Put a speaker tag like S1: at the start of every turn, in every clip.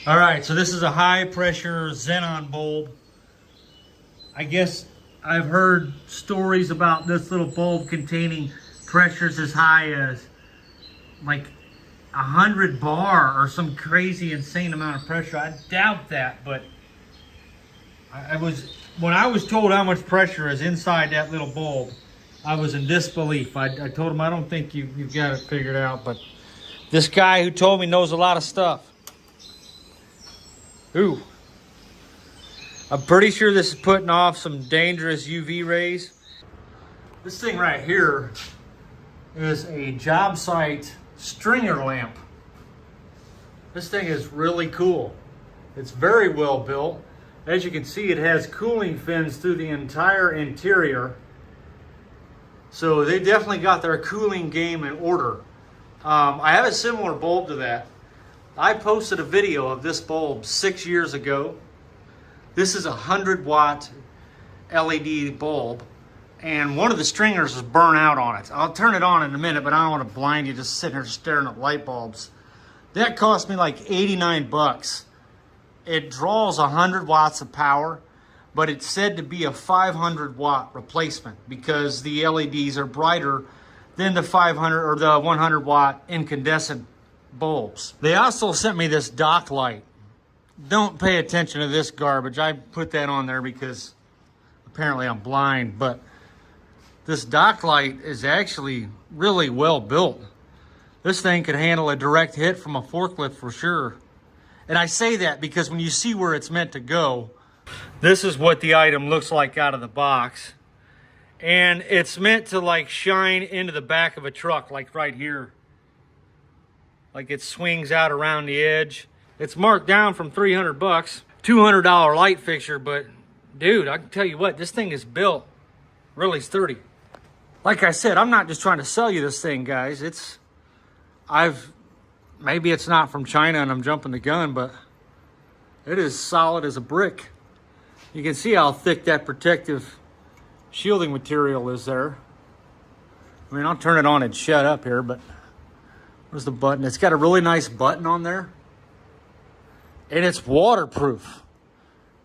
S1: All right, so this is a high pressure xenon bulb. I guess I've heard stories about this little bulb containing pressures as high as like 100 bar or some crazy insane amount of pressure. I doubt that, but when I was told how much pressure is inside that little bulb, I was in disbelief. I told him, I don't think you've got it figured out, but this guy who told me knows a lot of stuff. Ooh. I'm pretty sure this is putting off some dangerous UV rays. This thing right here is a job site stringer lamp. This thing is really cool. It's very well built. As you can see, it has cooling fins through the entire interior. So they definitely got their cooling game in order. I have a similar bulb to that. I posted a video of this bulb 6 years ago. This is a 100-watt LED bulb, and one of the stringers is burnt out on it. I'll turn it on in a minute, but I don't want to blind you just sitting here staring at light bulbs. That cost me like 89 bucks. It draws 100 watts of power, but it's said to be a 500-watt replacement because the LEDs are brighter than the 500 or the 100-watt incandescent bulbs. They also sent me this dock light. Don't pay attention to this garbage. I put that on there because apparently I'm blind, but this dock light is actually really well built. This thing could handle a direct hit from a forklift for sure. And I say that because when you see where it's meant to go, this is what the item looks like out of the box. And it's meant to like shine into the back of a truck, like right here. Like it swings out around the edge. It's marked down from 300 bucks, $200 light fixture, but dude, I can tell you what, this thing is built really sturdy. Like I said, I'm not just trying to sell you this thing, guys. Maybe it's not from China and I'm jumping the gun, but it is solid as a brick. You can see how thick that protective shielding material is there. I mean, I'll turn it on and shut up here, but where's the button? It's got a really nice button on there. And it's waterproof.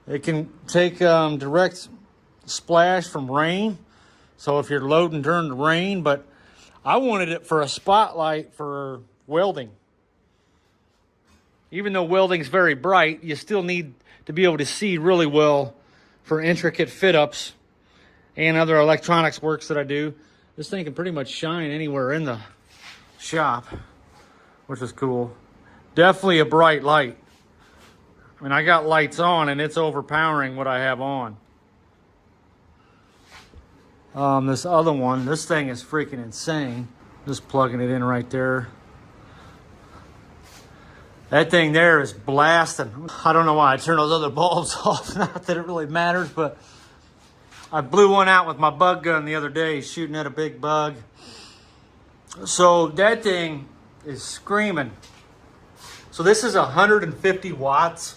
S1: It can take direct splash from rain. So if you're loading during the rain, but I wanted it for a spotlight for welding. Even though welding's very bright, you still need to be able to see really well for intricate fit-ups and other electronics works that I do. This thing can pretty much shine anywhere in the shop, which is cool. Definitely a bright light. I mean, I got lights on and it's overpowering what I have on. This other one, this thing is freaking insane. Just plugging it in right there. That thing there is blasting. I don't know why I turned those other bulbs off. Not that it really matters, but I blew one out with my bug gun the other day, shooting at a big bug. So that thing is screaming. So this is 150 watts.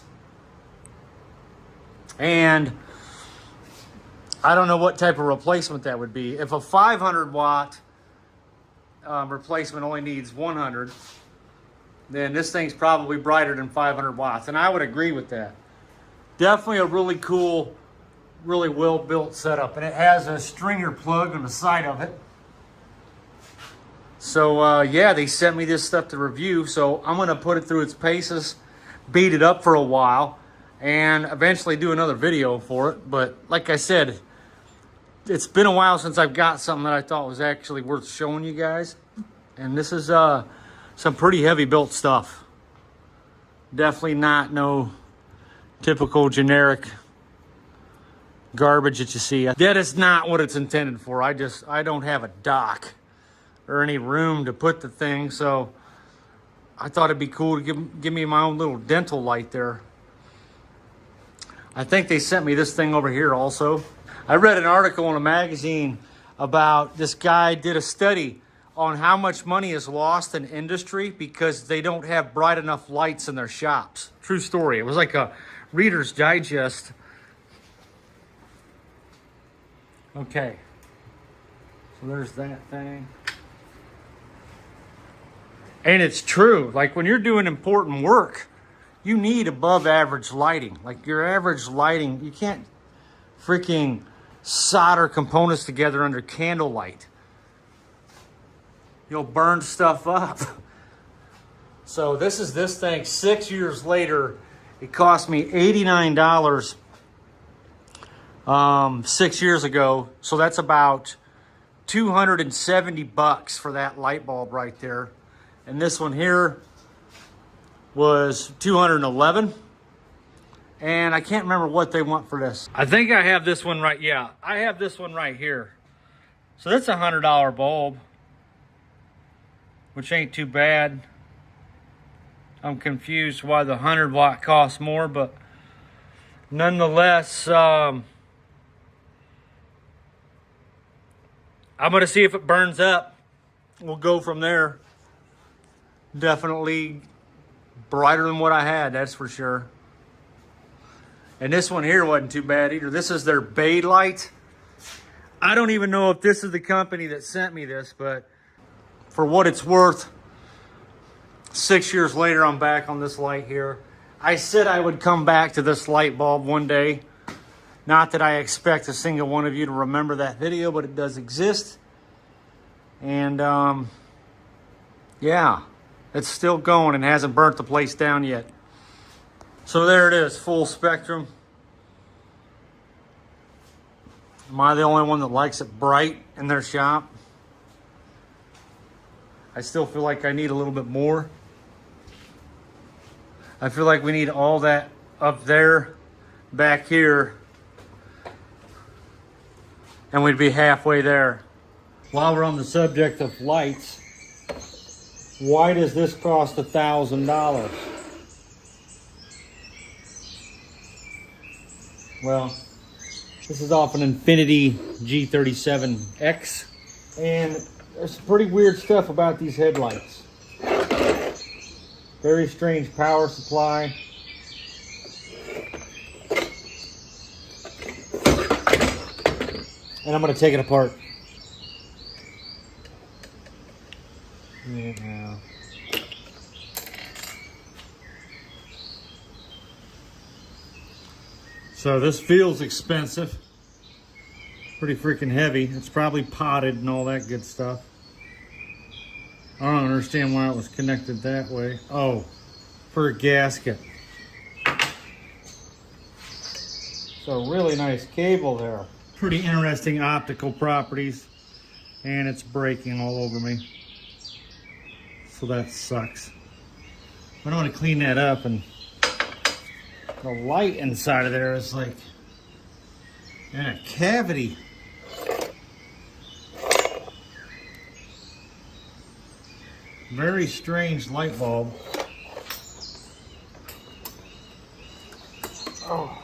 S1: And I don't know what type of replacement that would be. If a 500 watt replacement only needs 100, then this thing's probably brighter than 500 watts. And I would agree with that. Definitely a really cool, really well built setup. And it has a stringer plug on the side of it. So yeah, they sent me this stuff to review. So I'm gonna put it through its paces, beat it up for a while, and eventually do another video for it. But like I said, it's been a while since I've got something that I thought was actually worth showing you guys. And this is some pretty heavy built stuff. Definitely not no typical generic garbage that you see. That is not what it's intended for. I don't have a dock or any room to put the thing, so I thought it'd be cool to give me my own little dental light there. I think they sent me this thing over here also. I read an article in a magazine about this guy did a study on how much money is lost in industry because they don't have bright enough lights in their shops. True story. It was like a Reader's Digest. Okay. So there's that thing. And it's true. Like when you're doing important work, You need above average lighting. Like your average lighting, you can't freaking solder components together under candlelight. You'll burn stuff up. So this is this thing 6 years later. It cost me $89 6 years ago. So that's about 270 bucks for that light bulb right there. And this one here was 211. And I can't remember what they want for this. I think I have this one right. Yeah, I have this one right here. So that's a $100 bulb, which ain't too bad. I'm confused why the 100 watt costs more, but nonetheless, I'm gonna see if it burns up. We'll go from there. Definitely brighter than what I had, that's for sure. And this one here wasn't too bad either. This is their Bay light. I don't even know if this is the company that sent me this, but for what it's worth, 6 years later, I'm back on this light here. I said I would come back to this light bulb one day. Not that I expect a single one of you to remember that video, but it does exist. And yeah, it's still going and hasn't burnt the place down yet. So there it is, full spectrum. Am I the only one that likes it bright in their shop? I still feel like I need a little bit more. I feel like we need all that up there, back here, and we'd be halfway there. While we're on the subject of lights, why does this cost $1,000? Well, this is off an Infinity G37X, and there's some pretty weird stuff about these headlights. Very strange power supply. And I'm going to take it apart. Yeah. So this feels expensive. Pretty freaking heavy. It's probably potted and all that good stuff. I don't understand why it was connected that way. Oh, for a gasket. So really nice cable there. Pretty interesting optical properties. And it's breaking all over me. So that sucks. I don't want to clean that up, and the light inside of there is like in a cavity. Very strange light bulb. Oh,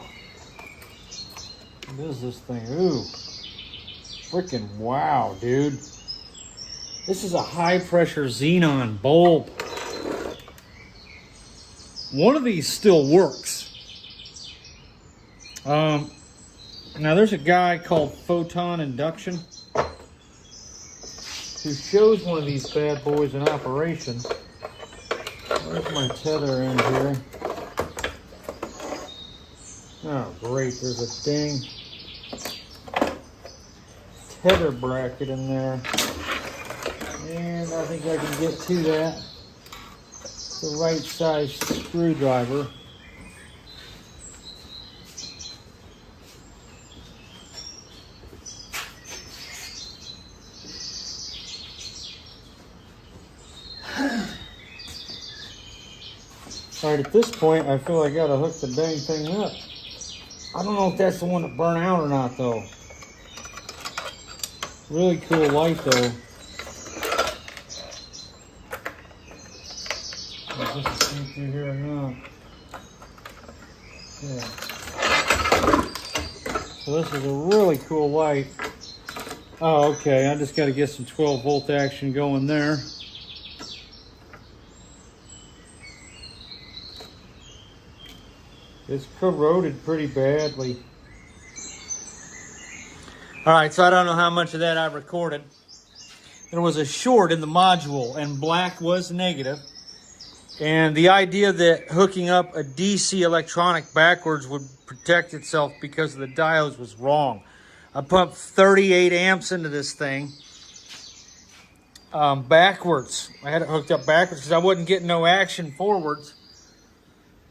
S1: what is this thing? Ooh, freaking wow, dude. This is a high pressure xenon bulb. One of these still works. Now there's a guy called Photon Induction who shows one of these bad boys in operation. Where's my tether in here? Oh great, there's a dang tether bracket in there. And I think I can get to that. The right size screwdriver. Alright, at this point, I feel I gotta hook the dang thing up. I don't know if that's the one that burned out or not, though. Really cool light, though. Is this thing through here or not? Yeah. So this is a really cool light. Oh, okay. I just got to get some 12 volt action going there. It's corroded pretty badly. All right, so I don't know how much of that I recorded. There was a short in the module, and black was negative. And the idea that hooking up a DC electronic backwards would protect itself because of the diodes was wrong. I pumped 38 amps into this thing backwards. I had it hooked up backwards because I wasn't getting no action forwards.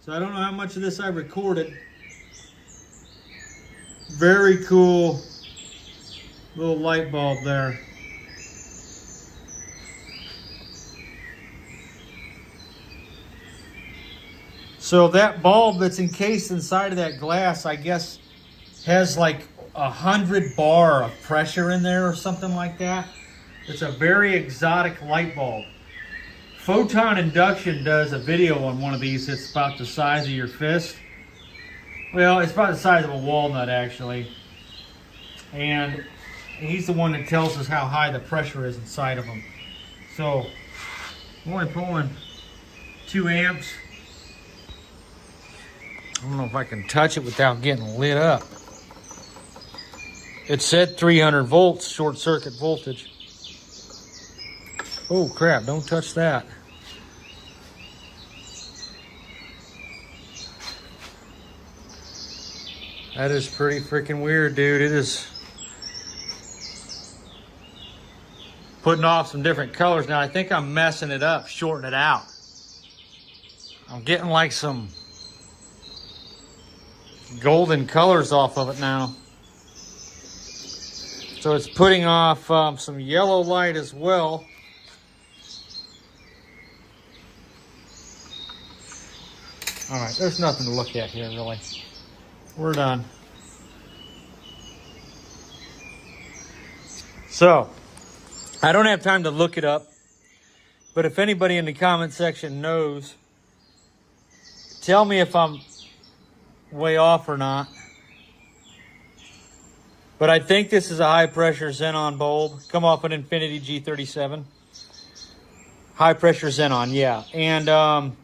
S1: So I don't know how much of this I recorded. Very cool little light bulb there. So that bulb that's encased inside of that glass, I guess, has like 100 bar of pressure in there or something like that. It's a very exotic light bulb. Photon Induction does a video on one of these that's about the size of your fist. Well, it's about the size of a walnut, actually. And he's the one that tells us how high the pressure is inside of them. So, I'm only pulling 2 amps. I don't know if I can touch it without getting lit up. It said 300 volts, short circuit voltage. Oh crap, don't touch that. That is pretty freaking weird, dude. It is putting off some different colors. Now I think I'm messing it up, shorting it out. I'm getting like some golden colors off of it now. So it's putting off some yellow light as well. All right, there's nothing to look at here, really. We're done. So, I don't have time to look it up, but if anybody in the comment section knows, tell me if I'm way off or not. But I think this is a high pressure xenon bulb. Come off an Infinity G37. High pressure xenon, yeah. And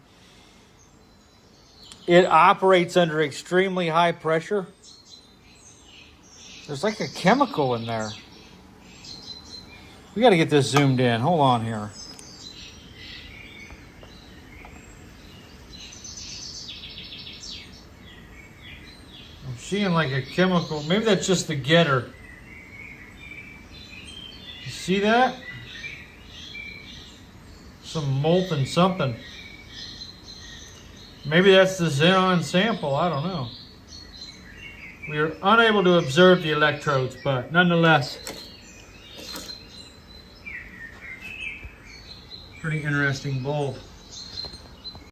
S1: it operates under extremely high pressure. There's like a chemical in there. We got to get this zoomed in. Hold on here. I'm seeing like a chemical. Maybe that's just the getter. You see that? Some molten something. Maybe that's the xenon sample. I don't know. We are unable to observe the electrodes, but nonetheless, pretty interesting bulb.